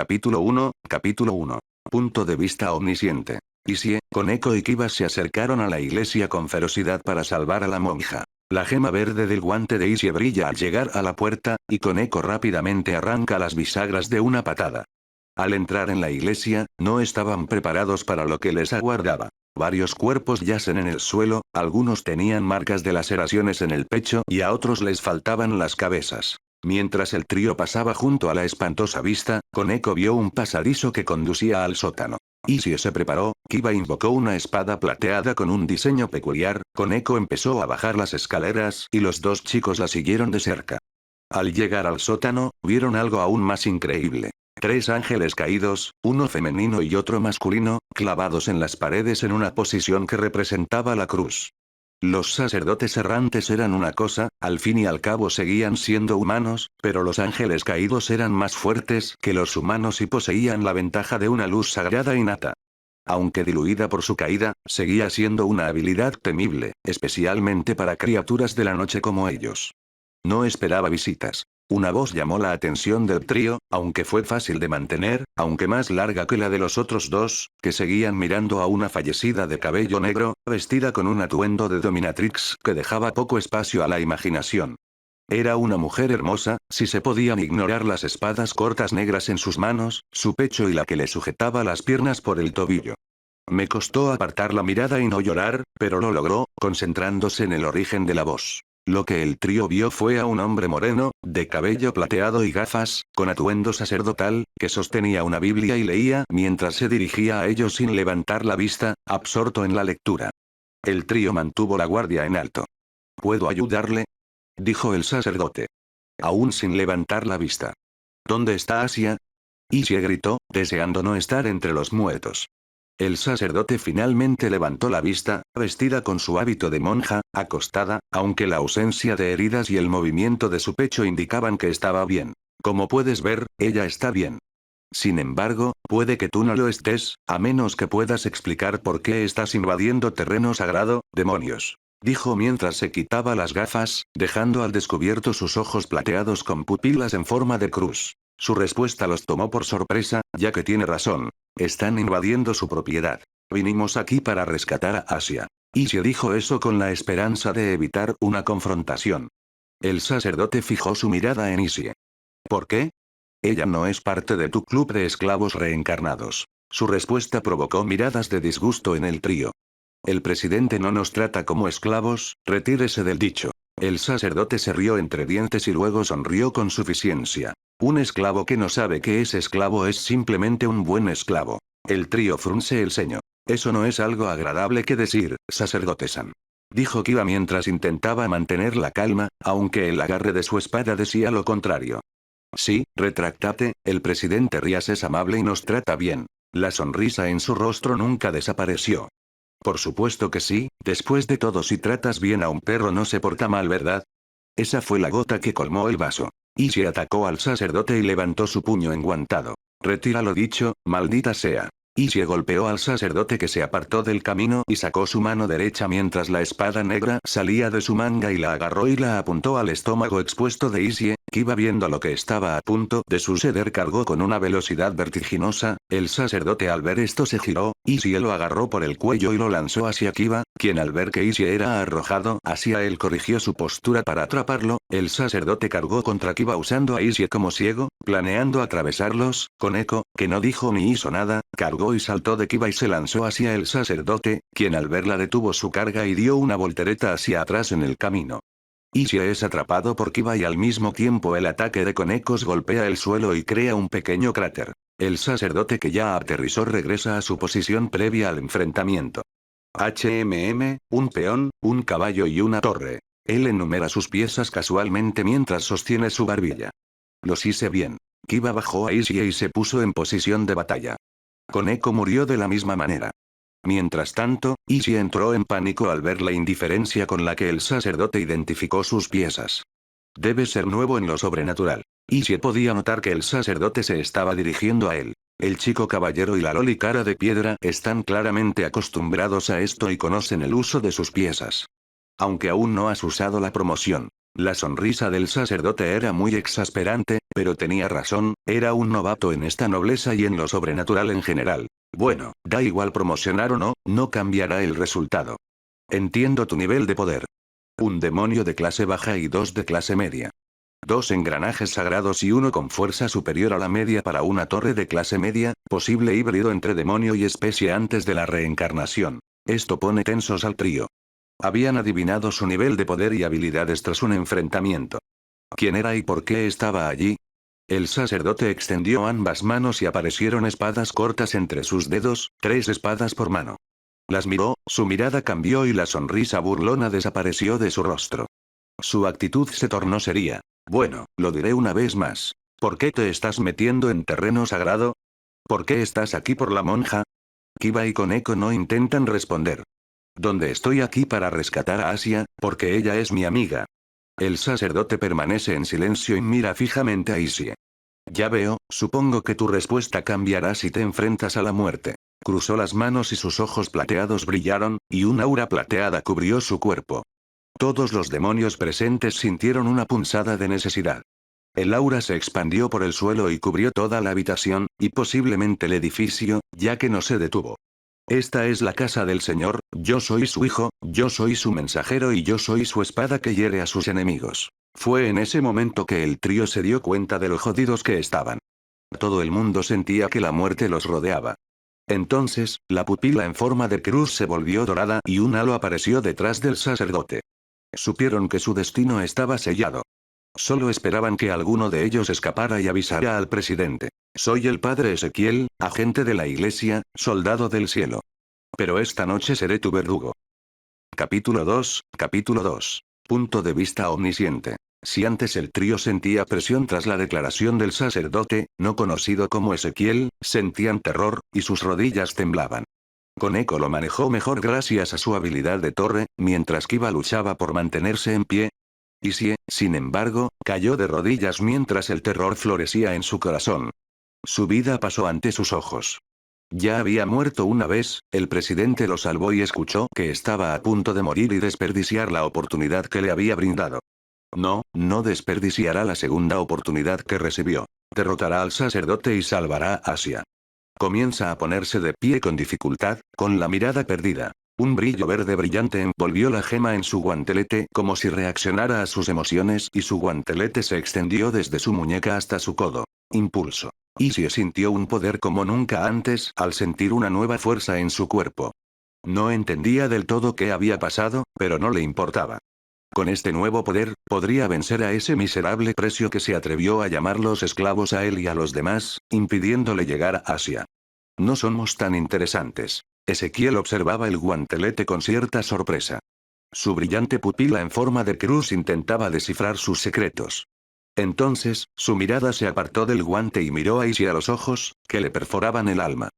Capítulo 1. Punto de vista omnisciente. Ishie, Koneko y Kiba se acercaron a la iglesia con ferocidad para salvar a la monja. La gema verde del guante de Ishie brilla al llegar a la puerta, y Koneko rápidamente arranca las bisagras de una patada. Al entrar en la iglesia, no estaban preparados para lo que les aguardaba. Varios cuerpos yacen en el suelo, algunos tenían marcas de laceraciones en el pecho y a otros les faltaban las cabezas. Mientras el trío pasaba junto a la espantosa vista, Koneko vio un pasadizo que conducía al sótano. Ishie se preparó, Kiba invocó una espada plateada con un diseño peculiar, Koneko empezó a bajar las escaleras y los dos chicos la siguieron de cerca. Al llegar al sótano, vieron algo aún más increíble. 3 ángeles caídos, uno femenino y otro masculino, clavados en las paredes en una posición que representaba la cruz. Los sacerdotes errantes eran una cosa, al fin y al cabo seguían siendo humanos, pero los ángeles caídos eran más fuertes que los humanos y poseían la ventaja de una luz sagrada innata. Aunque diluida por su caída, seguía siendo una habilidad temible, especialmente para criaturas de la noche como ellos. No esperaba visitas. Una voz llamó la atención del trío, aunque fue fácil de mantener, aunque más larga que la de los otros dos, que seguían mirando a una fallecida de cabello negro, vestida con un atuendo de dominatrix que dejaba poco espacio a la imaginación. Era una mujer hermosa, si se podían ignorar las espadas cortas negras en sus manos, su pecho y la que le sujetaba las piernas por el tobillo. Me costó apartar la mirada y no llorar, pero lo logró, concentrándose en el origen de la voz. Lo que el trío vio fue a un hombre moreno, de cabello plateado y gafas, con atuendo sacerdotal, que sostenía una Biblia y leía mientras se dirigía a ellos sin levantar la vista, absorto en la lectura. El trío mantuvo la guardia en alto. ¿Puedo ayudarle?, dijo el sacerdote. Aún sin levantar la vista. ¿Dónde está Asia?, Ishie gritó, deseando no estar entre los muertos. El sacerdote finalmente levantó la vista, vestida con su hábito de monja, acostada, aunque la ausencia de heridas y el movimiento de su pecho indicaban que estaba bien. Como puedes ver, ella está bien. Sin embargo, puede que tú no lo estés, a menos que puedas explicar por qué estás invadiendo terreno sagrado, demonios. Dijo mientras se quitaba las gafas, dejando al descubierto sus ojos plateados con pupilas en forma de cruz. Su respuesta los tomó por sorpresa, ya que tiene razón. Están invadiendo su propiedad. Vinimos aquí para rescatar a Asia. Ishie dijo eso con la esperanza de evitar una confrontación. El sacerdote fijó su mirada en Ishie. ¿Por qué? Ella no es parte de tu club de esclavos reencarnados. Su respuesta provocó miradas de disgusto en el trío. El presidente no nos trata como esclavos, retírese del dicho. El sacerdote se rió entre dientes y luego sonrió con suficiencia. Un esclavo que no sabe que es esclavo es simplemente un buen esclavo. El trío frunce el ceño. Eso no es algo agradable que decir, sacerdote-san. Dijo Kiba mientras intentaba mantener la calma, aunque el agarre de su espada decía lo contrario. Sí, retráctate, el presidente Rías es amable y nos trata bien. La sonrisa en su rostro nunca desapareció. Por supuesto que sí, después de todo si tratas bien a un perro no se porta mal, ¿verdad? Esa fue la gota que colmó el vaso. Ishie atacó al sacerdote y levantó su puño enguantado. Retira lo dicho, maldita sea. Ishie golpeó al sacerdote que se apartó del camino y sacó su mano derecha mientras la espada negra salía de su manga y la agarró y la apuntó al estómago expuesto de Ishie, que iba viendo lo que estaba a punto de suceder. Cargó con una velocidad vertiginosa. El sacerdote al ver esto se giró, Ishie lo agarró por el cuello y lo lanzó hacia Kiba, quien al ver que Ishie era arrojado hacia él corrigió su postura para atraparlo. El sacerdote cargó contra Kiba usando a Ishie como ciego, planeando atravesarlos. Koneko, que no dijo ni hizo nada, cargó y saltó de Kiba y se lanzó hacia el sacerdote, quien al verla detuvo su carga y dio una voltereta hacia atrás en el camino. Ishie es atrapado por Kiba y al mismo tiempo el ataque de Konekos golpea el suelo y crea un pequeño cráter. El sacerdote que ya aterrizó regresa a su posición previa al enfrentamiento. Un peón, un caballo y una torre. Él enumera sus piezas casualmente mientras sostiene su barbilla. Los hice bien. Kiba bajó a Ishie y se puso en posición de batalla. Koneko murió de la misma manera. Mientras tanto, Ishie entró en pánico al ver la indiferencia con la que el sacerdote identificó sus piezas. Debe ser nuevo en lo sobrenatural. Ishie podía notar que el sacerdote se estaba dirigiendo a él. El chico caballero y la loli cara de piedra están claramente acostumbrados a esto y conocen el uso de sus piezas. Aunque aún no has usado la promoción. La sonrisa del sacerdote era muy exasperante, pero tenía razón, era un novato en esta nobleza y en lo sobrenatural en general. Bueno, da igual promocionar o no, no cambiará el resultado. Entiendo tu nivel de poder. Un demonio de clase baja y dos de clase media. Dos engranajes sagrados y uno con fuerza superior a la media para una torre de clase media, posible híbrido entre demonio y especie antes de la reencarnación. Esto pone tensos al trío. Habían adivinado su nivel de poder y habilidades tras un enfrentamiento. ¿Quién era y por qué estaba allí? El sacerdote extendió ambas manos y aparecieron espadas cortas entre sus dedos, 3 espadas por mano. Las miró, su mirada cambió y la sonrisa burlona desapareció de su rostro. Su actitud se tornó seria. Bueno, lo diré una vez más. ¿Por qué te estás metiendo en terreno sagrado? ¿Por qué estás aquí por la monja? Kiba y Koneko no intentan responder. ¿Dónde estoy aquí para rescatar a Asia, porque ella es mi amiga? El sacerdote permanece en silencio y mira fijamente a Isie. Ya veo, supongo que tu respuesta cambiará si te enfrentas a la muerte. Cruzó las manos y sus ojos plateados brillaron, y un aura plateada cubrió su cuerpo. Todos los demonios presentes sintieron una punzada de necesidad. El aura se expandió por el suelo y cubrió toda la habitación, y posiblemente el edificio, ya que no se detuvo. Esta es la casa del Señor, yo soy su hijo, yo soy su mensajero y yo soy su espada que hiere a sus enemigos. Fue en ese momento que el trío se dio cuenta de lo jodidos que estaban. Todo el mundo sentía que la muerte los rodeaba. Entonces, la pupila en forma de cruz se volvió dorada y un halo apareció detrás del sacerdote. Supieron que su destino estaba sellado. Solo esperaban que alguno de ellos escapara y avisara al presidente. Soy el padre Ezequiel, agente de la iglesia, soldado del cielo. Pero esta noche seré tu verdugo. Capítulo 2. Punto de vista omnisciente. Si antes el trío sentía presión tras la declaración del sacerdote, no conocido como Ezequiel, sentían terror, y sus rodillas temblaban. Koneko lo manejó mejor gracias a su habilidad de torre, mientras Kiba luchaba por mantenerse en pie. Isie, sin embargo, cayó de rodillas mientras el terror florecía en su corazón. Su vida pasó ante sus ojos. Ya había muerto una vez, el presidente lo salvó y escuchó que estaba a punto de morir y desperdiciar la oportunidad que le había brindado. No, no desperdiciará la segunda oportunidad que recibió. Derrotará al sacerdote y salvará a Asia. Comienza a ponerse de pie con dificultad, con la mirada perdida. Un brillo verde brillante envolvió la gema en su guantelete como si reaccionara a sus emociones y su guantelete se extendió desde su muñeca hasta su codo. Impulso. Isie sintió un poder como nunca antes al sentir una nueva fuerza en su cuerpo. No entendía del todo qué había pasado, pero no le importaba. Con este nuevo poder, podría vencer a ese miserable precio que se atrevió a llamarlos esclavos a él y a los demás, impidiéndole llegar a Asia. No somos tan interesantes. Ezequiel observaba el guantelete con cierta sorpresa. Su brillante pupila en forma de cruz intentaba descifrar sus secretos. Entonces, su mirada se apartó del guante y miró a Isie a los ojos, que le perforaban el alma.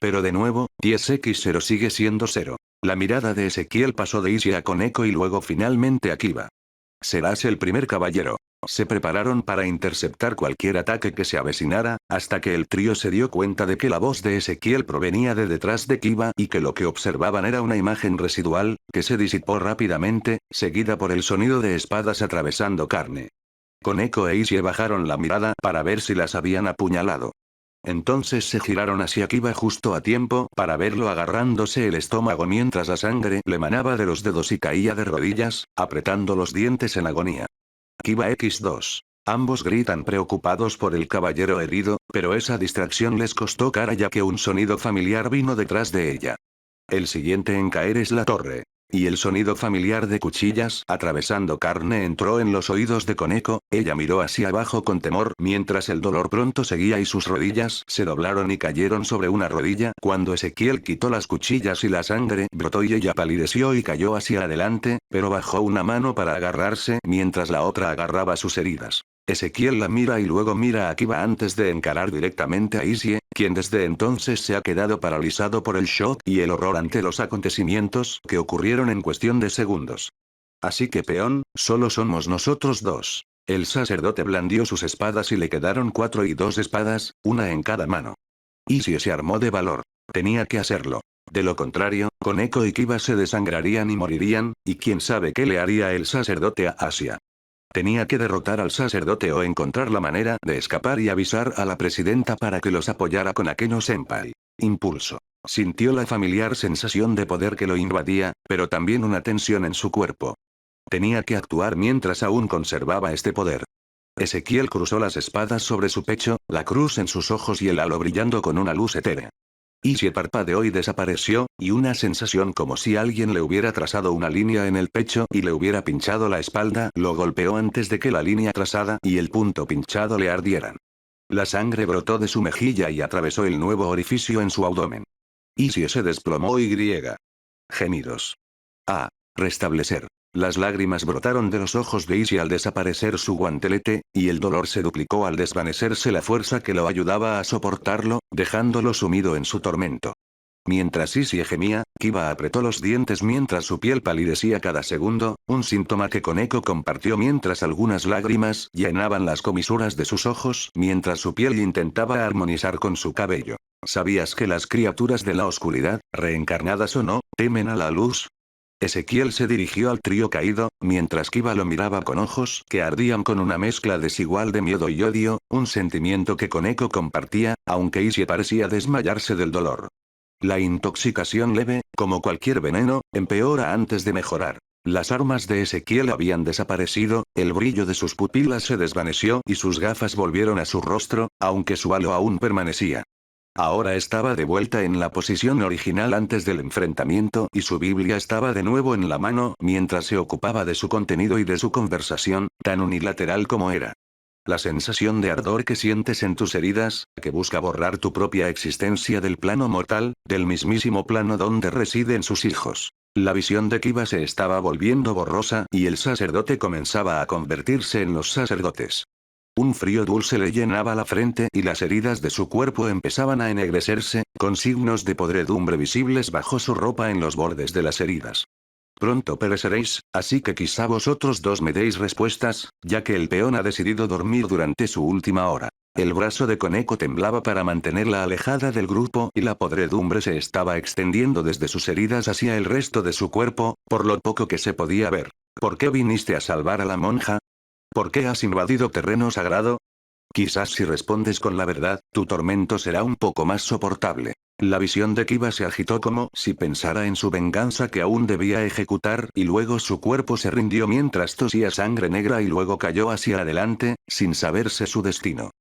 Pero de nuevo, 10x0 sigue siendo 0. La mirada de Ezequiel pasó de Isie a Koneko y luego finalmente a Kiba. Serás el primer caballero. Se prepararon para interceptar cualquier ataque que se avecinara, hasta que el trío se dio cuenta de que la voz de Ezequiel provenía de detrás de Kiba y que lo que observaban era una imagen residual, que se disipó rápidamente, seguida por el sonido de espadas atravesando carne. Koneko e Isie bajaron la mirada para ver si las habían apuñalado. Entonces se giraron hacia Kiba justo a tiempo para verlo agarrándose el estómago mientras la sangre le manaba de los dedos y caía de rodillas, apretando los dientes en agonía. Kiba X2. Ambos gritan preocupados por el caballero herido, pero esa distracción les costó cara ya que un sonido familiar vino detrás de ella. El siguiente en caer es la torre. Y el sonido familiar de cuchillas atravesando carne entró en los oídos de Koneko, ella miró hacia abajo con temor mientras el dolor pronto seguía y sus rodillas se doblaron y cayeron sobre una rodilla cuando Ezequiel quitó las cuchillas y la sangre brotó y ella palideció y cayó hacia adelante, pero bajó una mano para agarrarse mientras la otra agarraba sus heridas. Ezequiel la mira y luego mira a Kiba antes de encarar directamente a Isie, quien desde entonces se ha quedado paralizado por el shock y el horror ante los acontecimientos que ocurrieron en cuestión de segundos. Así que peón, solo somos nosotros dos. El sacerdote blandió sus espadas y le quedaron 4 y 2 espadas, una en cada mano. Isie se armó de valor. Tenía que hacerlo. De lo contrario, Koneko y Kiba se desangrarían y morirían, y quién sabe qué le haría el sacerdote a Asia. Tenía que derrotar al sacerdote o encontrar la manera de escapar y avisar a la presidenta para que los apoyara con Akeno Senpai. Impulso. Sintió la familiar sensación de poder que lo invadía, pero también una tensión en su cuerpo. Tenía que actuar mientras aún conservaba este poder. Ezequiel cruzó las espadas sobre su pecho, la cruz en sus ojos y el halo brillando con una luz etérea. Ishii parpadeó y desapareció, y una sensación como si alguien le hubiera trazado una línea en el pecho y le hubiera pinchado la espalda lo golpeó antes de que la línea trazada y el punto pinchado le ardieran. La sangre brotó de su mejilla y atravesó el nuevo orificio en su abdomen. Ishii se desplomó y griega. Gemidos. Ah. Restablecer. Las lágrimas brotaron de los ojos de Ishii al desaparecer su guantelete, y el dolor se duplicó al desvanecerse la fuerza que lo ayudaba a soportarlo, dejándolo sumido en su tormento. Mientras Ishii gemía, Kiba apretó los dientes mientras su piel palidecía cada segundo, un síntoma que Koneko compartió mientras algunas lágrimas llenaban las comisuras de sus ojos mientras su piel intentaba armonizar con su cabello. ¿Sabías que las criaturas de la oscuridad, reencarnadas o no, temen a la luz? Ezequiel se dirigió al trío caído, mientras Kiba lo miraba con ojos que ardían con una mezcla desigual de miedo y odio, un sentimiento que Koneko compartía, aunque Ishii parecía desmayarse del dolor. La intoxicación leve, como cualquier veneno, empeora antes de mejorar. Las armas de Ezequiel habían desaparecido, el brillo de sus pupilas se desvaneció y sus gafas volvieron a su rostro, aunque su halo aún permanecía. Ahora estaba de vuelta en la posición original antes del enfrentamiento y su Biblia estaba de nuevo en la mano mientras se ocupaba de su contenido y de su conversación, tan unilateral como era. La sensación de ardor que sientes en tus heridas, que busca borrar tu propia existencia del plano mortal, del mismísimo plano donde residen sus hijos. La visión de Kiba se estaba volviendo borrosa y el sacerdote comenzaba a convertirse en los sacerdotes. Un frío dulce le llenaba la frente y las heridas de su cuerpo empezaban a ennegrecerse, con signos de podredumbre visibles bajo su ropa en los bordes de las heridas. Pronto pereceréis, así que quizá vosotros dos me deis respuestas, ya que el peón ha decidido dormir durante su última hora. El brazo de Koneko temblaba para mantenerla alejada del grupo y la podredumbre se estaba extendiendo desde sus heridas hacia el resto de su cuerpo, por lo poco que se podía ver. ¿Por qué viniste a salvar a la monja? ¿Por qué has invadido terreno sagrado? Quizás si respondes con la verdad, tu tormento será un poco más soportable. La visión de Kiba se agitó como si pensara en su venganza que aún debía ejecutar y luego su cuerpo se rindió mientras tosía sangre negra y luego cayó hacia adelante, sin saberse su destino.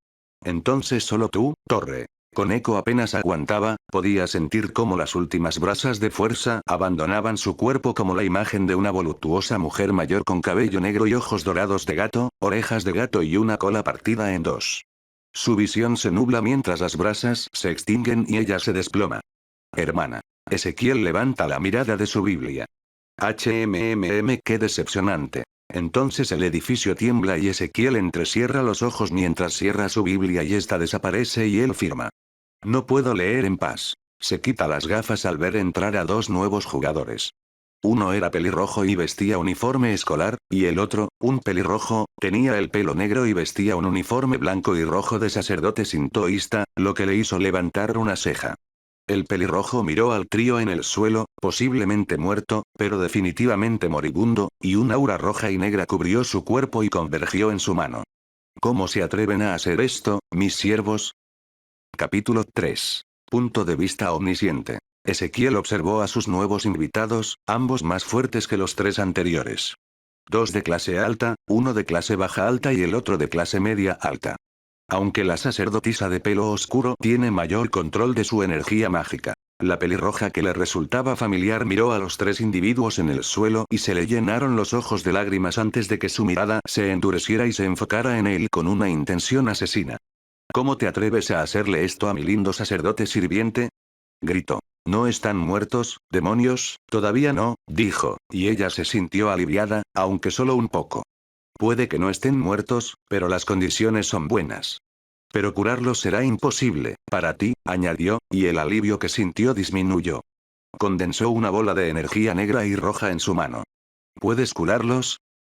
Entonces solo tú, Torre. Koneko apenas aguantaba, podía sentir cómo las últimas brasas de fuerza abandonaban su cuerpo como la imagen de una voluptuosa mujer mayor con cabello negro y ojos dorados de gato, orejas de gato y una cola partida en dos. Su visión se nubla mientras las brasas se extinguen y ella se desploma. Hermana. Ezequiel levanta la mirada de su Biblia. Qué decepcionante. Entonces el edificio tiembla y Ezequiel entrecierra los ojos mientras cierra su Biblia y esta desaparece y él firma. No puedo leer en paz. Se quita las gafas al ver entrar a dos nuevos jugadores. Uno era pelirrojo y vestía uniforme escolar, y el otro, un pelirrojo, tenía el pelo negro y vestía un uniforme blanco y rojo de sacerdote sintoísta, lo que le hizo levantar una ceja. El pelirrojo miró al trío en el suelo, posiblemente muerto, pero definitivamente moribundo, y un aura roja y negra cubrió su cuerpo y convergió en su mano. ¿Cómo se atreven a hacer esto, mis siervos? Capítulo 3. Punto de vista omnisciente. Ezequiel observó a sus nuevos invitados, ambos más fuertes que los tres anteriores. Dos de clase alta, uno de clase baja alta y el otro de clase media alta. Aunque la sacerdotisa de pelo oscuro tiene mayor control de su energía mágica. La pelirroja que le resultaba familiar miró a los tres individuos en el suelo y se le llenaron los ojos de lágrimas antes de que su mirada se endureciera y se enfocara en él con una intención asesina. ¿Cómo te atreves a hacerle esto a mi lindo sacerdote sirviente? Gritó. ¿No están muertos, demonios? Todavía no, dijo, y ella se sintió aliviada, aunque solo un poco. Puede que no estén muertos, pero las condiciones son buenas. Pero curarlos será imposible, para ti, añadió, y el alivio que sintió disminuyó. Condensó una bola de energía negra y roja en su mano. ¿Puedes curarlos?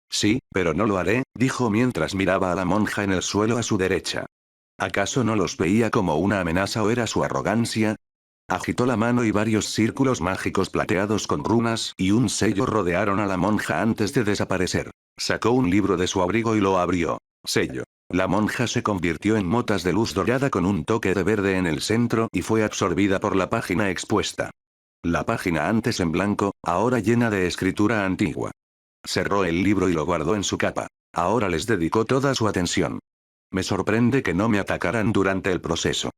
Sí, pero no lo haré, dijo mientras miraba a la monja en el suelo a su derecha. ¿Acaso no los veía como una amenaza o era su arrogancia? Agitó la mano y varios círculos mágicos plateados con runas y un sello rodearon a la monja antes de desaparecer. Sacó un libro de su abrigo y lo abrió. Sello. La monja se convirtió en motas de luz dorada con un toque de verde en el centro y fue absorbida por la página expuesta. La página antes en blanco, ahora llena de escritura antigua. Cerró el libro y lo guardó en su capa. Ahora les dedicó toda su atención. Me sorprende que no me atacaran durante el proceso.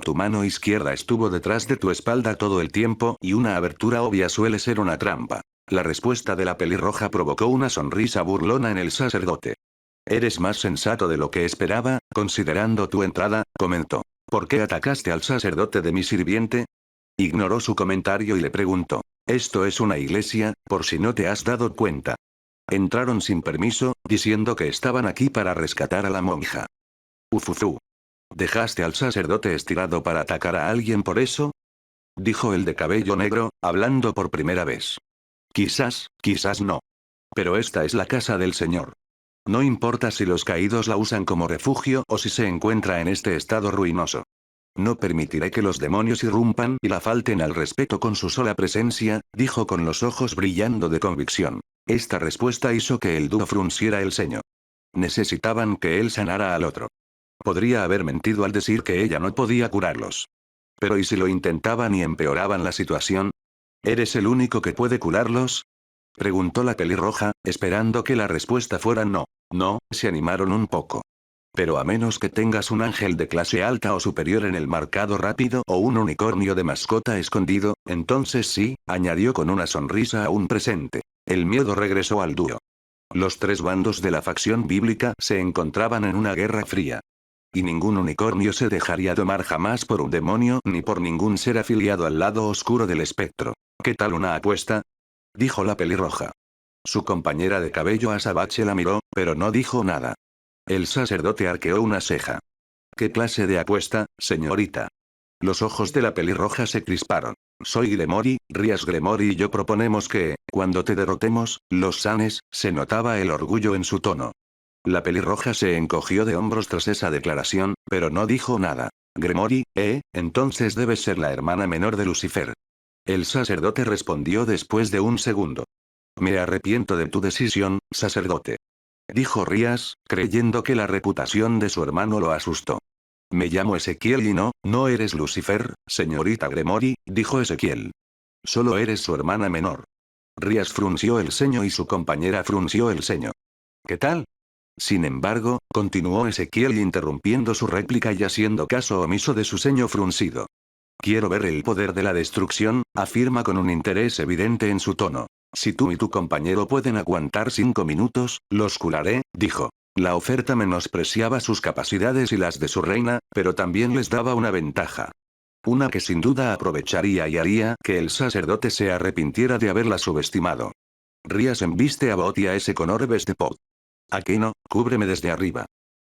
Tu mano izquierda estuvo detrás de tu espalda todo el tiempo y una abertura obvia suele ser una trampa. La respuesta de la pelirroja provocó una sonrisa burlona en el sacerdote. Eres más sensato de lo que esperaba, considerando tu entrada, comentó. ¿Por qué atacaste al sacerdote de mi sirviente? Ignoró su comentario y le preguntó. Esto es una iglesia, por si no te has dado cuenta. Entraron sin permiso, diciendo que estaban aquí para rescatar a la monja. Ufuzú. ¿Dejaste al sacerdote estirado para atacar a alguien por eso? Dijo el de cabello negro, hablando por primera vez. Quizás, quizás no. Pero esta es la casa del Señor. No importa si los caídos la usan como refugio o si se encuentra en este estado ruinoso. No permitiré que los demonios irrumpan y la falten al respeto con su sola presencia, dijo con los ojos brillando de convicción. Esta respuesta hizo que el dúo frunciera el ceño. Necesitaban que él sanara al otro. Podría haber mentido al decir que ella no podía curarlos. Pero ¿y si lo intentaban y empeoraban la situación? ¿Eres el único que puede curarlos? Preguntó la pelirroja, esperando que la respuesta fuera no. No, se animaron un poco. Pero a menos que tengas un ángel de clase alta o superior en el marcado rápido o un unicornio de mascota escondido, entonces sí, añadió con una sonrisa aún presente. El miedo regresó al dúo. Los tres bandos de la facción bíblica se encontraban en una guerra fría. Y ningún unicornio se dejaría domar jamás por un demonio ni por ningún ser afiliado al lado oscuro del espectro. ¿Qué tal una apuesta? Dijo la pelirroja. Su compañera de cabello azabache la miró, pero no dijo nada. El sacerdote arqueó una ceja. ¿Qué clase de apuesta, señorita? Los ojos de la pelirroja se crisparon. Soy Gremory, Rías Gremory y yo proponemos que, cuando te derrotemos, los sanes, se notaba el orgullo en su tono. La pelirroja se encogió de hombros tras esa declaración, pero no dijo nada. Gremory, entonces debes ser la hermana menor de Lucifer. El sacerdote respondió después de un segundo. Me arrepiento de tu decisión, sacerdote. Dijo Rías, creyendo que la reputación de su hermano lo asustó. Me llamo Ezequiel y no eres Lucifer, señorita Gremory, dijo Ezequiel. Solo eres su hermana menor. Rías frunció el ceño y su compañera frunció el ceño. ¿Qué tal? Sin embargo, continuó Ezequiel interrumpiendo su réplica y haciendo caso omiso de su ceño fruncido. Quiero ver el poder de la destrucción, afirma con un interés evidente en su tono. Si tú y tu compañero pueden aguantar 5 minutos, los curaré, dijo. La oferta menospreciaba sus capacidades y las de su reina, pero también les daba una ventaja. Una que sin duda aprovecharía y haría que el sacerdote se arrepintiera de haberla subestimado. Rías embiste a Bot y a ese con orbes de pot. Aqueno, cúbreme desde arriba.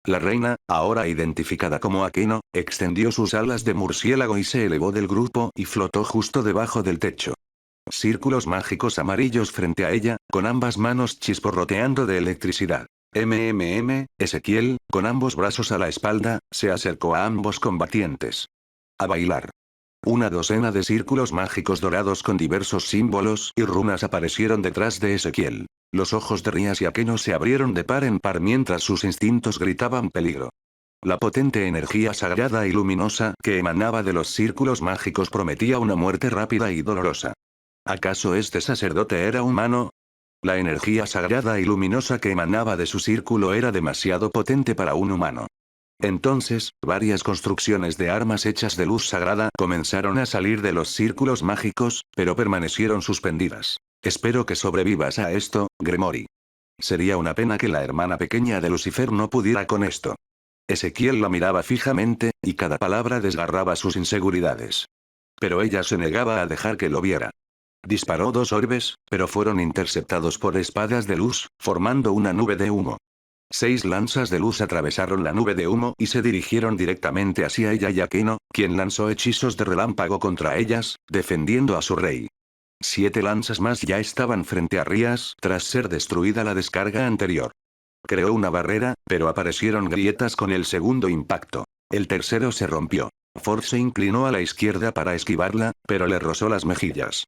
La reina, ahora identificada como Aqueno, extendió sus alas de murciélago y se elevó del grupo y flotó justo debajo del techo. Círculos mágicos amarillos frente a ella, con ambas manos chisporroteando de electricidad. Ezequiel, con ambos brazos a la espalda, se acercó a ambos combatientes. A bailar. Una docena de círculos mágicos dorados con diversos símbolos y runas aparecieron detrás de Ezequiel. Los ojos de Rías y Aqueno se abrieron de par en par mientras sus instintos gritaban peligro. La potente energía sagrada y luminosa que emanaba de los círculos mágicos prometía una muerte rápida y dolorosa. ¿Acaso este sacerdote era humano? La energía sagrada y luminosa que emanaba de su círculo era demasiado potente para un humano. Entonces, varias construcciones de armas hechas de luz sagrada comenzaron a salir de los círculos mágicos, pero permanecieron suspendidas. Espero que sobrevivas a esto, Gremory. Sería una pena que la hermana pequeña de Lucifer no pudiera con esto. Ezequiel la miraba fijamente, y cada palabra desgarraba sus inseguridades. Pero ella se negaba a dejar que lo viera. Disparó 2 orbes, pero fueron interceptados por espadas de luz, formando una nube de humo. 6 lanzas de luz atravesaron la nube de humo y se dirigieron directamente hacia ella y Aqueno, quien lanzó hechizos de relámpago contra ellas, defendiendo a su rey. 7 lanzas más ya estaban frente a Rías tras ser destruida la descarga anterior. Creó una barrera, pero aparecieron grietas con el segundo impacto. El tercero se rompió. Ford se inclinó a la izquierda para esquivarla, pero le rozó las mejillas.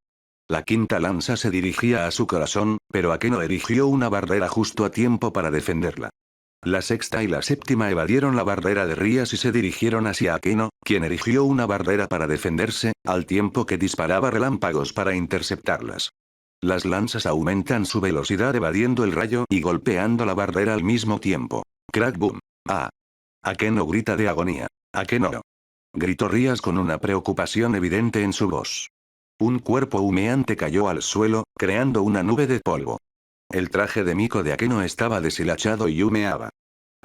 La quinta lanza se dirigía a su corazón, pero Akeno erigió una barrera justo a tiempo para defenderla. La sexta y la séptima evadieron la barrera de Rías y se dirigieron hacia Akeno, quien erigió una barrera para defenderse, al tiempo que disparaba relámpagos para interceptarlas. Las lanzas aumentan su velocidad evadiendo el rayo y golpeando la barrera al mismo tiempo. Crack boom. Ah. Akeno grita de agonía. Akeno. Gritó Rías con una preocupación evidente en su voz. Un cuerpo humeante cayó al suelo, creando una nube de polvo. El traje de Miko de Akeno estaba deshilachado y humeaba.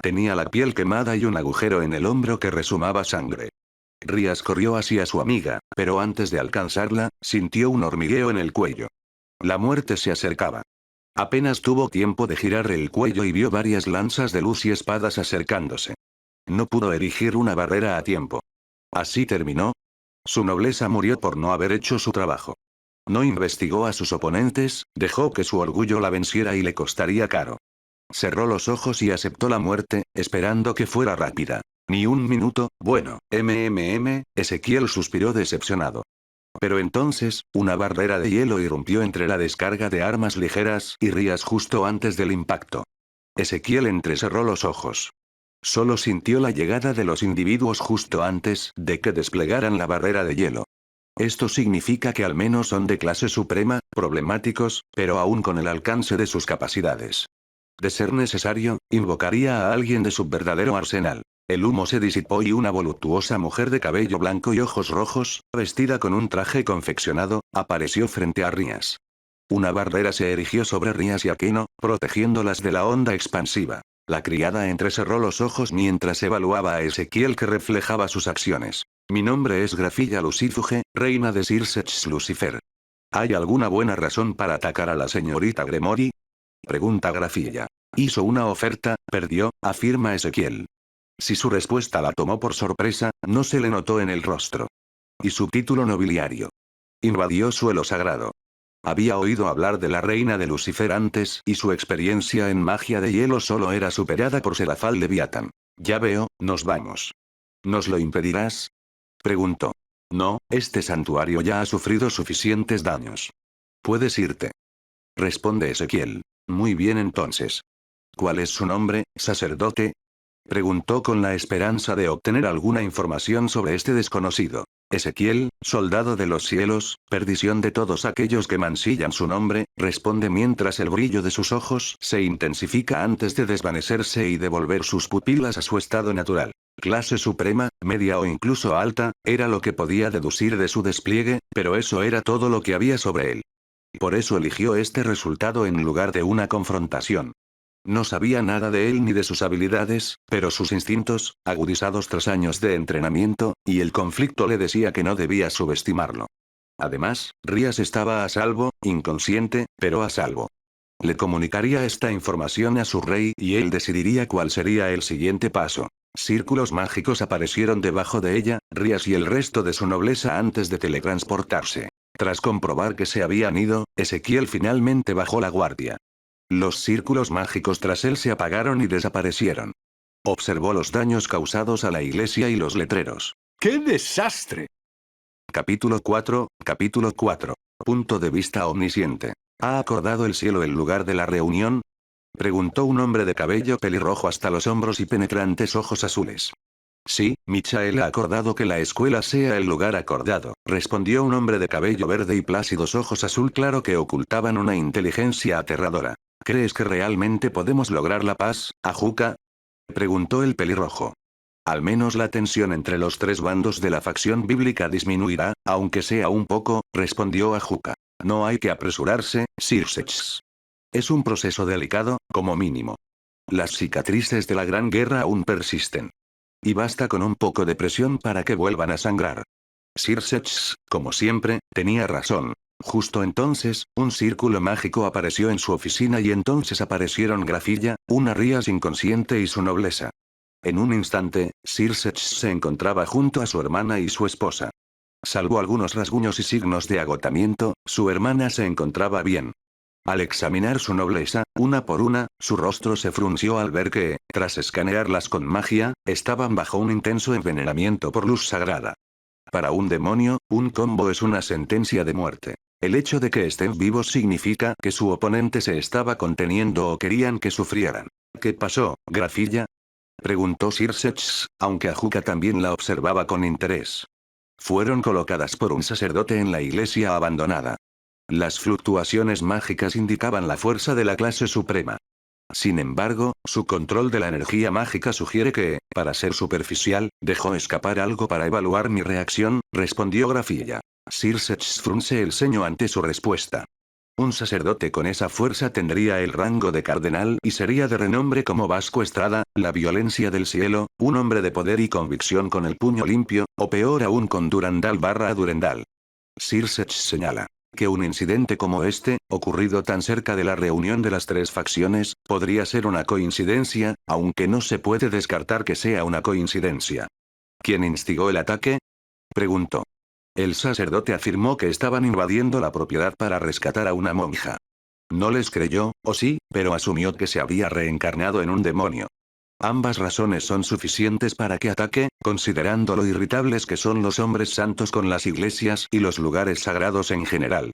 Tenía la piel quemada y un agujero en el hombro que resumaba sangre. Rías corrió hacia su amiga, pero antes de alcanzarla, sintió un hormigueo en el cuello. La muerte se acercaba. Apenas tuvo tiempo de girar el cuello y vio varias lanzas de luz y espadas acercándose. No pudo erigir una barrera a tiempo. Así terminó. Su nobleza murió por no haber hecho su trabajo. No investigó a sus oponentes, dejó que su orgullo la venciera y le costaría caro. Cerró los ojos y aceptó la muerte, esperando que fuera rápida. Ni un minuto, bueno, Ezequiel suspiró decepcionado. Pero entonces, una barrera de hielo irrumpió entre la descarga de armas ligeras y Rías justo antes del impacto. Ezequiel entrecerró los ojos. Solo sintió la llegada de los individuos justo antes de que desplegaran la barrera de hielo. Esto significa que al menos son de clase suprema, problemáticos, pero aún con el alcance de sus capacidades. De ser necesario, invocaría a alguien de su verdadero arsenal. El humo se disipó y una voluptuosa mujer de cabello blanco y ojos rojos, vestida con un traje confeccionado, apareció frente a Rías. Una barrera se erigió sobre Rías y Akeno, protegiéndolas de la onda expansiva. La criada entrecerró los ojos mientras evaluaba a Ezequiel que reflejaba sus acciones. Mi nombre es Grafilla Lucifuge, reina de Sirsech Lucifer. ¿Hay alguna buena razón para atacar a la señorita Gremory? Pregunta Grafilla. Hizo una oferta, perdió, afirma Ezequiel. Si su respuesta la tomó por sorpresa, no se le notó en el rostro. ¿Y su título nobiliario? Invadió suelo sagrado. Había oído hablar de la reina de Lucifer antes y su experiencia en magia de hielo solo era superada por Serafal Leviatán. Ya veo, nos vamos. ¿Nos lo impedirás? Preguntó. No, este santuario ya ha sufrido suficientes daños. Puedes irte. Responde Ezequiel. Muy bien entonces. ¿Cuál es su nombre, sacerdote? Preguntó con la esperanza de obtener alguna información sobre este desconocido. Ezequiel, soldado de los cielos, perdición de todos aquellos que mancillan su nombre, responde mientras el brillo de sus ojos se intensifica antes de desvanecerse y devolver sus pupilas a su estado natural. Clase suprema, media o incluso alta, era lo que podía deducir de su despliegue, pero eso era todo lo que había sobre él. Por eso eligió este resultado en lugar de una confrontación. No sabía nada de él ni de sus habilidades, pero sus instintos, agudizados tras años de entrenamiento, y el conflicto le decía que no debía subestimarlo. Además, Rías estaba a salvo, inconsciente, pero a salvo. Le comunicaría esta información a su rey y él decidiría cuál sería el siguiente paso. Círculos mágicos aparecieron debajo de ella, Rías y el resto de su nobleza antes de teletransportarse. Tras comprobar que se habían ido, Ezequiel finalmente bajó la guardia. Los círculos mágicos tras él se apagaron y desaparecieron. Observó los daños causados a la iglesia y los letreros. ¡Qué desastre! Capítulo 4. Punto de vista omnisciente. ¿Ha acordado el cielo el lugar de la reunión? Preguntó un hombre de cabello pelirrojo hasta los hombros y penetrantes ojos azules. Sí, Michael ha acordado que la escuela sea el lugar acordado, respondió un hombre de cabello verde y plácidos ojos azul claro que ocultaban una inteligencia aterradora. ¿Crees que realmente podemos lograr la paz, Ajuka? Preguntó el pelirrojo. Al menos la tensión entre los tres bandos de la facción bíblica disminuirá, aunque sea un poco, respondió Ajuka. No hay que apresurarse, Sirsech. Es un proceso delicado, como mínimo. Las cicatrices de la Gran Guerra aún persisten. Y basta con un poco de presión para que vuelvan a sangrar. Sirsech, como siempre, tenía razón. Justo entonces, un círculo mágico apareció en su oficina y entonces aparecieron Grafilla, una Rías inconsciente y su nobleza. En un instante, Sirsech se encontraba junto a su hermana y su esposa. Salvo algunos rasguños y signos de agotamiento, su hermana se encontraba bien. Al examinar su nobleza, una por una, su rostro se frunció al ver que, tras escanearlas con magia, estaban bajo un intenso envenenamiento por luz sagrada. Para un demonio, un combo es una sentencia de muerte. El hecho de que estén vivos significa que su oponente se estaba conteniendo o querían que sufrieran. ¿Qué pasó, Grafilla? Preguntó Sir Sechs, aunque Ajuka también la observaba con interés. Fueron colocadas por un sacerdote en la iglesia abandonada. Las fluctuaciones mágicas indicaban la fuerza de la clase suprema. Sin embargo, su control de la energía mágica sugiere que, para ser superficial, dejó escapar algo para evaluar mi reacción, respondió Grafilla. Sir Sechs frunce el ceño ante su respuesta. Un sacerdote con esa fuerza tendría el rango de cardenal y sería de renombre como Vasco Estrada, la violencia del cielo, un hombre de poder y convicción con el puño limpio, o peor aún con Durandal barra Durendal. Sir Sechs señala que un incidente como este, ocurrido tan cerca de la reunión de las tres facciones, podría ser una coincidencia, aunque no se puede descartar que sea una coincidencia. ¿Quién instigó el ataque? Preguntó. El sacerdote afirmó que estaban invadiendo la propiedad para rescatar a una monja. No les creyó, o sí, pero asumió que se había reencarnado en un demonio. Ambas razones son suficientes para que ataque, considerando lo irritables que son los hombres santos con las iglesias y los lugares sagrados en general.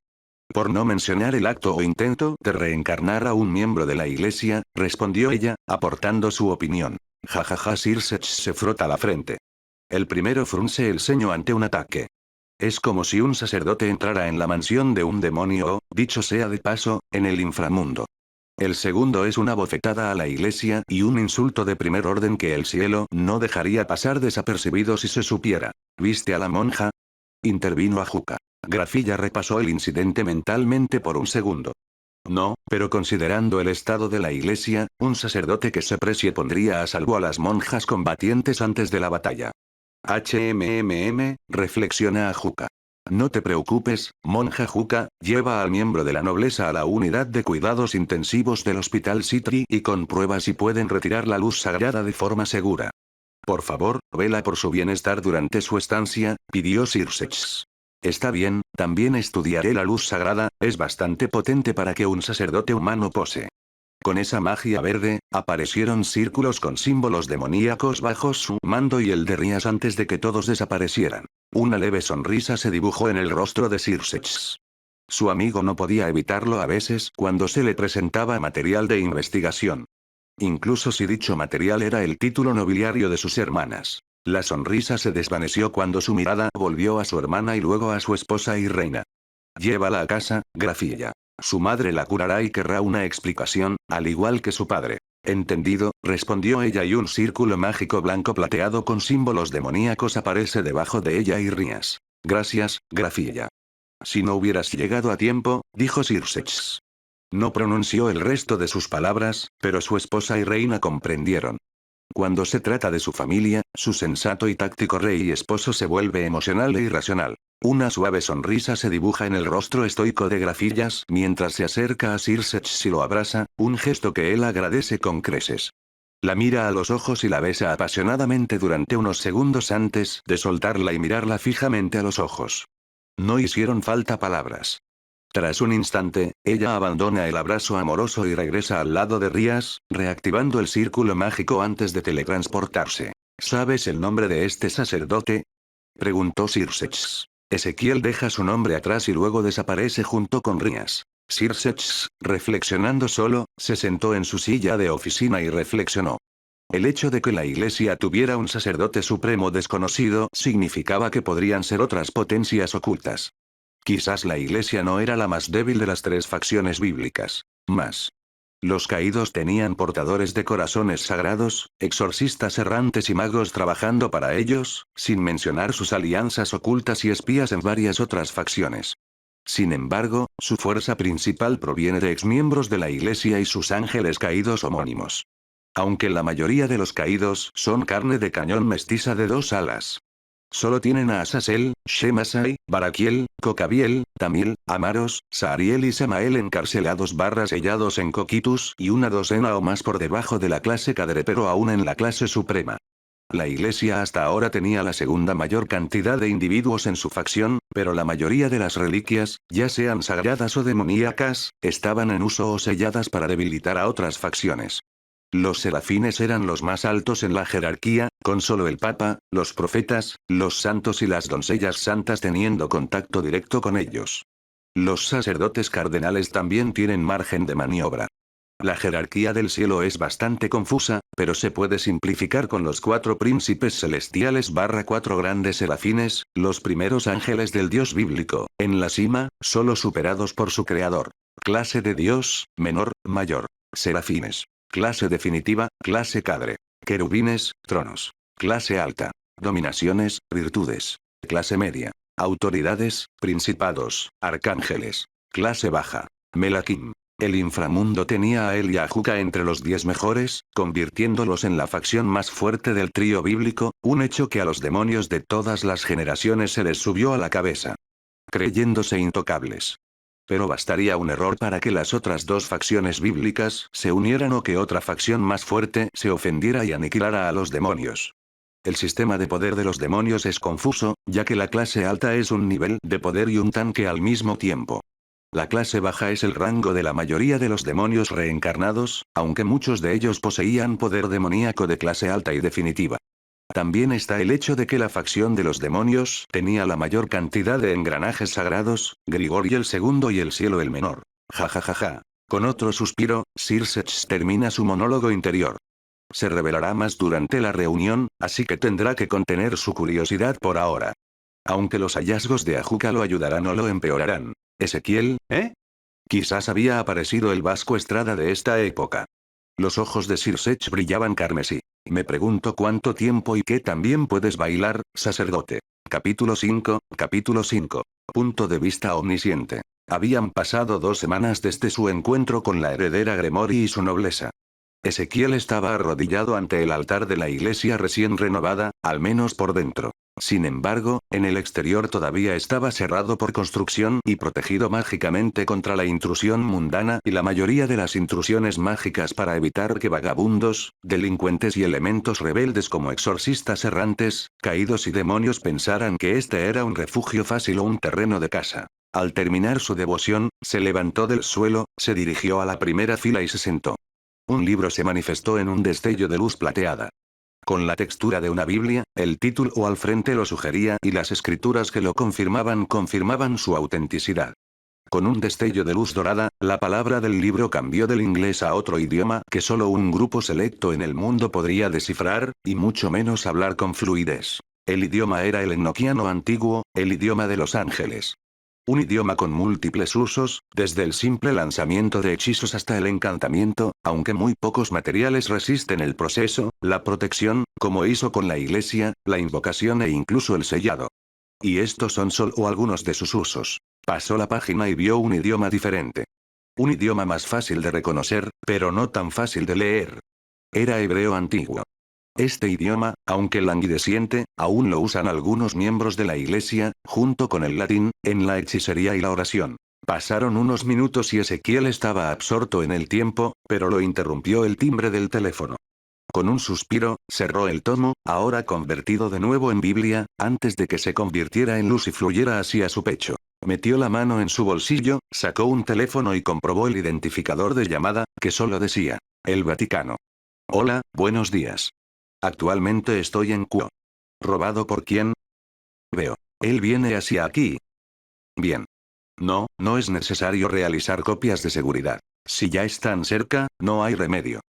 Por no mencionar el acto o intento de reencarnar a un miembro de la iglesia, respondió ella, aportando su opinión. Jajaja, Sir Sechs se frota la frente. El primero frunce el ceño ante un ataque. Es como si un sacerdote entrara en la mansión de un demonio o, dicho sea de paso, en el inframundo. El segundo es una bofetada a la iglesia y un insulto de primer orden que el cielo no dejaría pasar desapercibido si se supiera. ¿Viste a la monja? Intervino Ajuka. Grafilla repasó el incidente mentalmente por un segundo. No, pero considerando el estado de la iglesia, un sacerdote que se precie pondría a salvo a las monjas combatientes antes de la batalla. Reflexiona Ajuka. No te preocupes, monja Juka, lleva al miembro de la nobleza a la unidad de cuidados intensivos del Hospital Citri y comprueba si pueden retirar la luz sagrada de forma segura. Por favor, vela por su bienestar durante su estancia, pidió Sir Sechs. Está bien, también estudiaré la luz sagrada, es bastante potente para que un sacerdote humano pose. Con esa magia verde, aparecieron círculos con símbolos demoníacos bajo su mando y el de Rías antes de que todos desaparecieran. Una leve sonrisa se dibujó en el rostro de Sir Sechs. Su amigo no podía evitarlo a veces cuando se le presentaba material de investigación. Incluso si dicho material era el título nobiliario de sus hermanas. La sonrisa se desvaneció cuando su mirada volvió a su hermana y luego a su esposa y reina. Llévala a casa, Grafilla. Su madre la curará y querrá una explicación, al igual que su padre. Entendido, respondió ella y un círculo mágico blanco plateado con símbolos demoníacos aparece debajo de ella y Rías. Gracias, Grafilla. Si no hubieras llegado a tiempo, dijo Sir Sechs. No pronunció el resto de sus palabras, pero su esposa y reina comprendieron. Cuando se trata de su familia, su sensato y táctico rey y esposo se vuelve emocional e irracional. Una suave sonrisa se dibuja en el rostro estoico de Grafillas mientras se acerca a Sir Sechs y lo abraza, un gesto que él agradece con creces. La mira a los ojos y la besa apasionadamente durante unos segundos antes de soltarla y mirarla fijamente a los ojos. No hicieron falta palabras. Tras un instante, ella abandona el abrazo amoroso y regresa al lado de Rías, reactivando el círculo mágico antes de teletransportarse. ¿Sabes el nombre de este sacerdote? Preguntó Sir Sechs. Ezequiel deja su nombre atrás y luego desaparece junto con Rías. Sir Sechs, reflexionando solo, se sentó en su silla de oficina y reflexionó. El hecho de que la iglesia tuviera un sacerdote supremo desconocido significaba que podrían ser otras potencias ocultas. Quizás la iglesia no era la más débil de las tres facciones bíblicas. Más. Los caídos tenían portadores de corazones sagrados, exorcistas errantes y magos trabajando para ellos, sin mencionar sus alianzas ocultas y espías en varias otras facciones. Sin embargo, su fuerza principal proviene de exmiembros de la iglesia y sus ángeles caídos homónimos. Aunque la mayoría de los caídos son carne de cañón mestiza de dos alas. Solo tienen a Azazel, Shemasai, Baraquiel, Cocabiel, Tamil, Amaros, Saariel y Samael encarcelados barra sellados en Coquitus y una docena o más por debajo de la clase Cadre pero aún en la clase suprema. La iglesia hasta ahora tenía la segunda mayor cantidad de individuos en su facción, pero la mayoría de las reliquias, ya sean sagradas o demoníacas, estaban en uso o selladas para debilitar a otras facciones. Los serafines eran los más altos en la jerarquía, con solo el Papa, los profetas, los santos y las doncellas santas teniendo contacto directo con ellos. Los sacerdotes cardenales también tienen margen de maniobra. La jerarquía del cielo es bastante confusa, pero se puede simplificar con los 4 príncipes celestiales / 4 grandes serafines, los primeros ángeles del Dios bíblico, en la cima, solo superados por su creador. Clase de Dios, menor, mayor. Serafines. Clase definitiva, clase cadre. Querubines, tronos. Clase alta. Dominaciones, virtudes. Clase media. Autoridades, principados, arcángeles. Clase baja. Melakim. El inframundo tenía a él y a Juca entre los 10 mejores, convirtiéndolos en la facción más fuerte del trío bíblico, un hecho que a los demonios de todas las generaciones se les subió a la cabeza. Creyéndose intocables. Pero bastaría un error para que las otras 2 facciones bíblicas se unieran o que otra facción más fuerte se ofendiera y aniquilara a los demonios. El sistema de poder de los demonios es confuso, ya que la clase alta es un nivel de poder y un tanque al mismo tiempo. La clase baja es el rango de la mayoría de los demonios reencarnados, aunque muchos de ellos poseían poder demoníaco de clase alta y definitiva. También está el hecho de que la facción de los demonios tenía la mayor cantidad de engranajes sagrados, Grigori el segundo y el cielo el menor. Ja ja ja ja. Con otro suspiro, Sir Sech termina su monólogo interior. Se revelará más durante la reunión, así que tendrá que contener su curiosidad por ahora. Aunque los hallazgos de Ajuca lo ayudarán o lo empeorarán. Ezequiel, ¿eh? Quizás había aparecido el Vasco Estrada de esta época. Los ojos de Sir Sech brillaban carmesí. Me pregunto cuánto tiempo y qué también puedes bailar, sacerdote. Capítulo 5. Punto de vista omnisciente. Habían pasado 2 semanas desde su encuentro con la heredera Gremori y su nobleza. Ezequiel estaba arrodillado ante el altar de la iglesia recién renovada, al menos por dentro. Sin embargo, en el exterior todavía estaba cerrado por construcción y protegido mágicamente contra la intrusión mundana y la mayoría de las intrusiones mágicas para evitar que vagabundos, delincuentes y elementos rebeldes como exorcistas errantes, caídos y demonios pensaran que este era un refugio fácil o un terreno de caza. Al terminar su devoción, se levantó del suelo, se dirigió a la primera fila y se sentó. Un libro se manifestó en un destello de luz plateada. Con la textura de una Biblia, el título al frente lo sugería y las escrituras que lo confirmaban su autenticidad. Con un destello de luz dorada, la palabra del libro cambió del inglés a otro idioma que solo un grupo selecto en el mundo podría descifrar, y mucho menos hablar con fluidez. El idioma era el enoquiano antiguo, el idioma de los ángeles. Un idioma con múltiples usos, desde el simple lanzamiento de hechizos hasta el encantamiento, aunque muy pocos materiales resisten el proceso, la protección, como hizo con la iglesia, la invocación e incluso el sellado. Y estos son solo algunos de sus usos. Pasó la página y vio un idioma diferente. Un idioma más fácil de reconocer, pero no tan fácil de leer. Era hebreo antiguo. Este idioma, aunque languideciente, aún lo usan algunos miembros de la iglesia, junto con el latín, en la hechicería y la oración. Pasaron unos minutos y Ezequiel estaba absorto en el tiempo, pero lo interrumpió el timbre del teléfono. Con un suspiro, cerró el tomo, ahora convertido de nuevo en Biblia, antes de que se convirtiera en luz y fluyera hacia su pecho. Metió la mano en su bolsillo, sacó un teléfono y comprobó el identificador de llamada, que solo decía, el Vaticano. Hola, buenos días. Actualmente estoy en Quo. ¿Robado por quién? Veo. Él viene hacia aquí. Bien. No, no es necesario realizar copias de seguridad. Si ya están cerca, no hay remedio.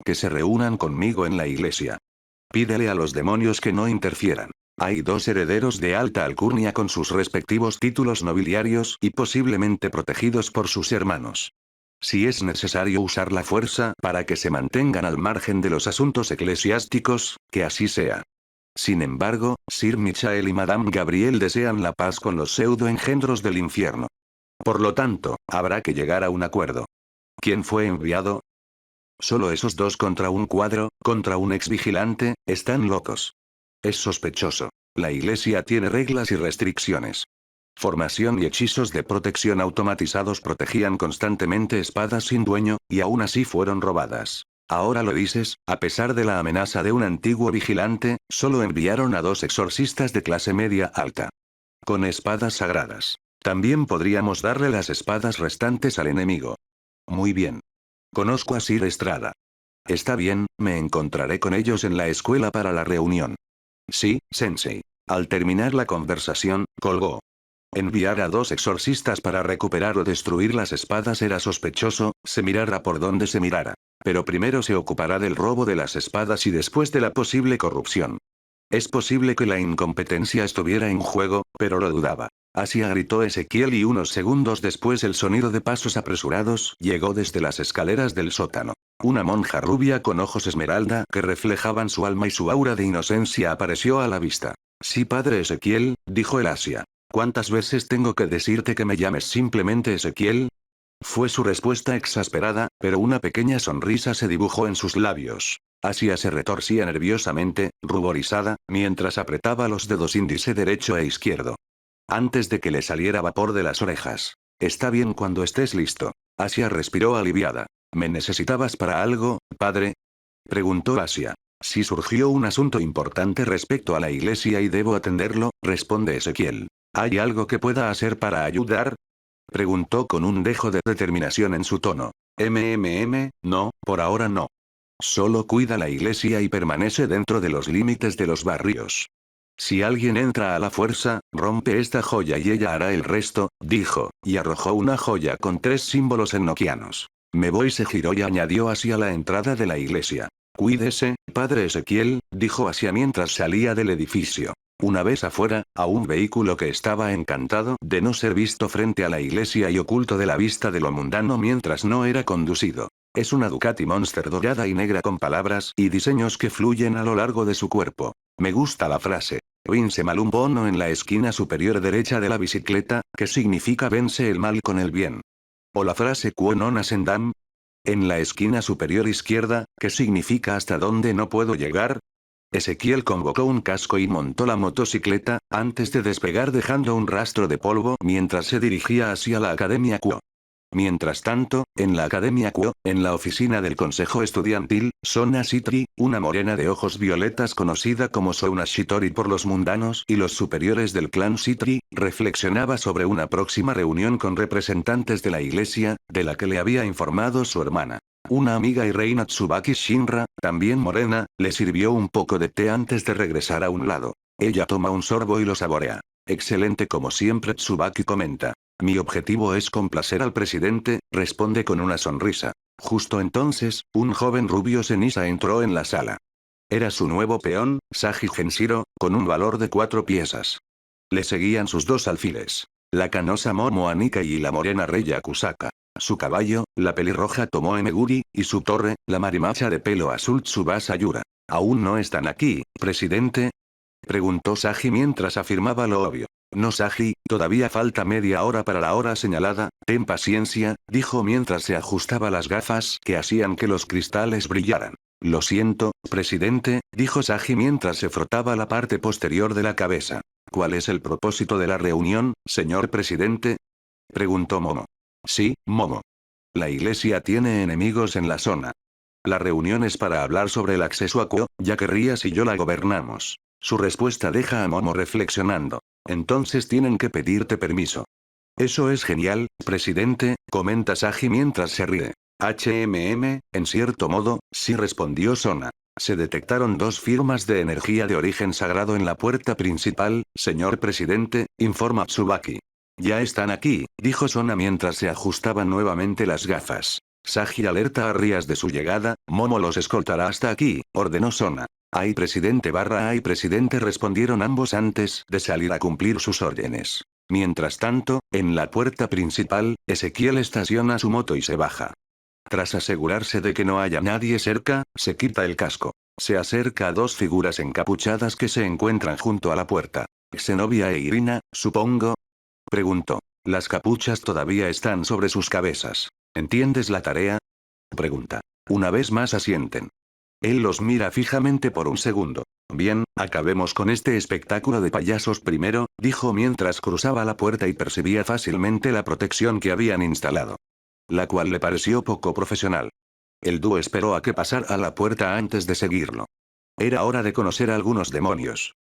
Que se reúnan conmigo en la iglesia. Pídele a los demonios que no interfieran. Hay 2 herederos de alta alcurnia con sus respectivos títulos nobiliarios y posiblemente protegidos por sus hermanos. Si es necesario usar la fuerza para que se mantengan al margen de los asuntos eclesiásticos, que así sea. Sin embargo, Sir Michael y Madame Gabriel desean la paz con los pseudo-engendros del infierno. Por lo tanto, habrá que llegar a un acuerdo. ¿Quién fue enviado? Solo esos 2 contra un cuadro, contra un exvigilante, están locos. Es sospechoso. La iglesia tiene reglas y restricciones. Formación y hechizos de protección automatizados protegían constantemente espadas sin dueño, y aún así fueron robadas. Ahora lo dices, a pesar de la amenaza de un antiguo vigilante, solo enviaron a 2 exorcistas de clase media alta. Con espadas sagradas. También podríamos darle las espadas restantes al enemigo. Muy bien. Conozco a Sir Estrada. Está bien, me encontraré con ellos en la escuela para la reunión. Sí, Sensei. Al terminar la conversación, colgó. Enviar a 2 exorcistas para recuperar o destruir las espadas era sospechoso, se mirara por donde se mirara. Pero primero se ocupará del robo de las espadas y después de la posible corrupción. Es posible que la incompetencia estuviera en juego, pero lo dudaba. Así gritó Ezequiel y unos segundos después el sonido de pasos apresurados llegó desde las escaleras del sótano. Una monja rubia con ojos esmeralda que reflejaban su alma y su aura de inocencia apareció a la vista. Sí, padre Ezequiel, dijo el Asia. ¿Cuántas veces tengo que decirte que me llames simplemente Ezequiel? Fue su respuesta exasperada, pero una pequeña sonrisa se dibujó en sus labios. Asia se retorcía nerviosamente, ruborizada, mientras apretaba los dedos índice derecho e izquierdo. Antes de que le saliera vapor de las orejas. Está bien cuando estés listo. Asia respiró aliviada. ¿Me necesitabas para algo, padre? Preguntó Asia. Si surgió un asunto importante respecto a la iglesia y debo atenderlo, responde Ezequiel. ¿Hay algo que pueda hacer para ayudar? Preguntó con un dejo de determinación en su tono. No, por ahora no. Solo cuida la iglesia y permanece dentro de los límites de los barrios. Si alguien entra a la fuerza, rompe esta joya y ella hará el resto, dijo, y arrojó una joya con 3 símbolos enoquianos. Me voy, se giró y añadió hacia la entrada de la iglesia. Cuídese, padre Ezequiel, dijo Asia mientras salía del edificio. Una vez afuera, a un vehículo que estaba encantado de no ser visto frente a la iglesia y oculto de la vista de lo mundano mientras no era conducido. Es una Ducati Monster dorada y negra con palabras y diseños que fluyen a lo largo de su cuerpo. Me gusta la frase. Vince mal un bono en la esquina superior derecha de la bicicleta, que significa vence el mal con el bien. O la frase Quo non ascendam. En la esquina superior izquierda, que significa hasta dónde no puedo llegar. Ezequiel convocó un casco y montó la motocicleta, antes de despegar dejando un rastro de polvo mientras se dirigía hacia la Academia Quo. Mientras tanto, en la Academia Quo, en la oficina del consejo estudiantil, Sona Shitri, una morena de ojos violetas conocida como Sona Shitori por los mundanos y los superiores del clan Shitri, reflexionaba sobre una próxima reunión con representantes de la iglesia, de la que le había informado su hermana. Una amiga y reina Tsubaki Shinra, también morena, le sirvió un poco de té antes de regresar a un lado. Ella toma un sorbo y lo saborea. Excelente como siempre, Tsubaki comenta. Mi objetivo es complacer al presidente, responde con una sonrisa. Justo entonces, un joven rubio ceniza entró en la sala. Era su nuevo peón, Sagi Genshiro, con un valor de 4 piezas. Le seguían sus 2 alfiles. La canosa Momo Anika y la morena Reya Kusaka. Su caballo, la pelirroja Tomoe Meguri, y su torre, la marimacha de pelo azul Tsubasa Yura. ¿Aún no están aquí, presidente? Preguntó Sagi mientras afirmaba lo obvio. No, Sagi, todavía falta media hora para la hora señalada, ten paciencia, dijo mientras se ajustaba las gafas que hacían que los cristales brillaran. Lo siento, presidente, dijo Sagi mientras se frotaba la parte posterior de la cabeza. ¿Cuál es el propósito de la reunión, señor presidente? Preguntó Momo. Sí, Momo. La iglesia tiene enemigos en la zona. La reunión es para hablar sobre el acceso a Quo, ya que Rías y yo la gobernamos. Su respuesta deja a Momo reflexionando. Entonces tienen que pedirte permiso. Eso es genial, presidente, comenta Sagi mientras se ríe. En cierto modo, sí, respondió Sona. Se detectaron 2 firmas de energía de origen sagrado en la puerta principal, señor presidente, informa Tsubaki. Ya están aquí, dijo Sona mientras se ajustaban nuevamente las gafas. Sagi alerta a Rías de su llegada, Momo los escoltará hasta aquí, ordenó Sona. Ay presidente, respondieron ambos antes de salir a cumplir sus órdenes. Mientras tanto, en la puerta principal, Ezequiel estaciona su moto y se baja. Tras asegurarse de que no haya nadie cerca, se quita el casco. Se acerca a 2 figuras encapuchadas que se encuentran junto a la puerta. ¿Zenobia e Irina, supongo? Preguntó. Las capuchas todavía están sobre sus cabezas. ¿Entiendes la tarea? Pregunta. Una vez más asienten. Él los mira fijamente por un segundo. Bien, acabemos con este espectáculo de payasos primero, dijo mientras cruzaba la puerta y percibía fácilmente la protección que habían instalado. La cual le pareció poco profesional. El dúo esperó a que pasara a la puerta antes de seguirlo. Era hora de conocer a algunos demonios.